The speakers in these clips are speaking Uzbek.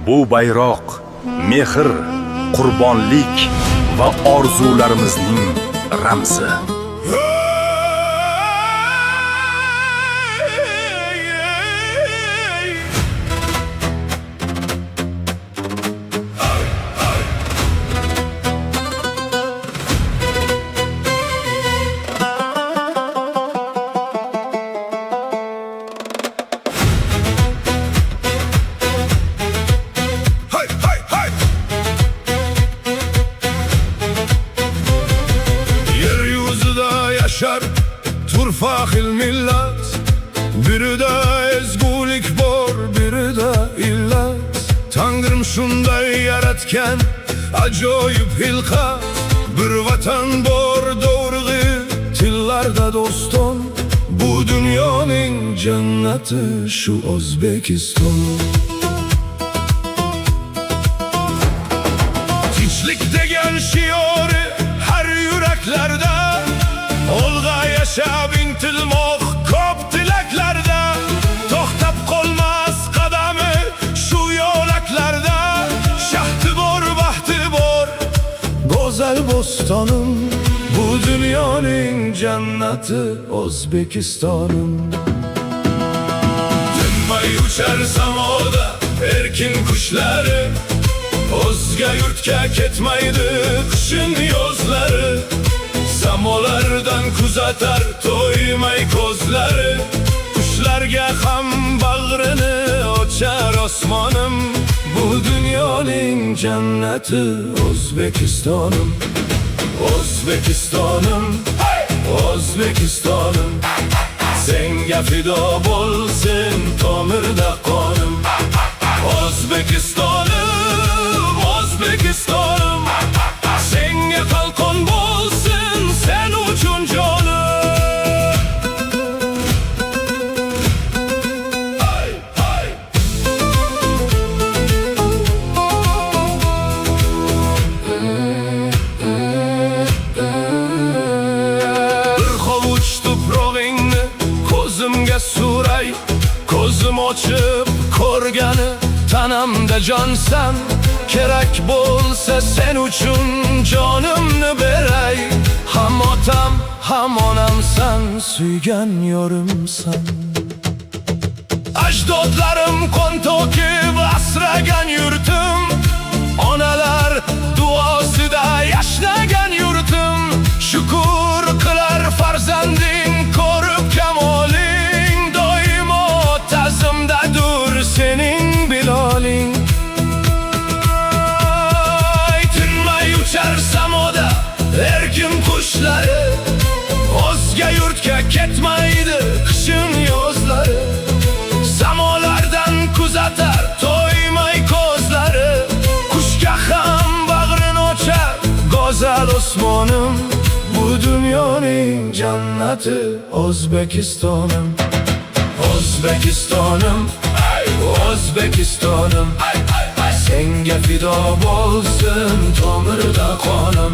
Bu bayroq mehr, qurbonlik va orzularimizning ramzi. Yaşar turfahil millat, biri de ezgulik bor, biri de illat. Tanrım şunday yaratken ajoyib hilqat, bir vatan bor doğruğu tillarda doston. Bu dünyanın cenneti şu O'zbekiston. Tinchlik degan shiori har yuraklarda, olg'a yashab intilmoq ko'p tilaklarda. To'xtab qolmas qadami shu yo'laklarda, shahti bor, baxti bor, go'zal bo'stonim. Bu dunyoning jannati O'zbekistonum. Tinmay uchar samoda erkin qushlari, o'zga yurtga ketmaydi qishin yozlari. Samolardan kuzatar to'ymay ko'zlari, qushlarga ham bag'rini ochar osmonim. Bu dunyoning jannati O'zbekistonum. O'zbekistonum, O'zbekistonum, senga fido bo'lsin tomirda qonim. O'zbekistonum, O'zbekistonum, senga qalqon bo'lsin, sen uchun jonim. Bir hovuch tuprog'ingni ko'zimga suray, ko'zim ochib ko'rgani tanamda jonsan. Kerak bo'lsa sen uchun jonimni beray. Ham otam, ham onamsan, suygan yorimsan. Ajdodlarim qon to'kib asragan yurtim, onalar duosida yashnagan yurtim. Shukr qilar farzanding ko'rib kamoling, doimo ta'zimdadur sening biloling. Uchar samoda erkin qushlari, o'zga yurtga ketmaydi qishin yozlari. Samolardan kuzatar to'ymay ko'zlari, qushga ham bag'rini ochar go'zal osmonim. Bu dunyoning jannati O'zbekistonum. O'zbekistonum, O'zbekistonum, senga fido bo'lsin tomirda qonim.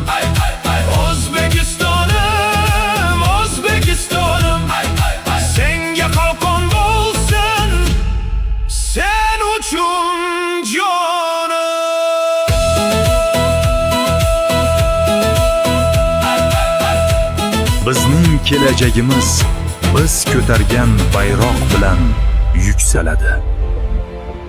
O'zbekistonum, O'zbekistonum, senga qalqon bo'lsin, sen uchun jonim. Bizning kelajagimiz biz ko'targan bayroq bilan yuksaladi.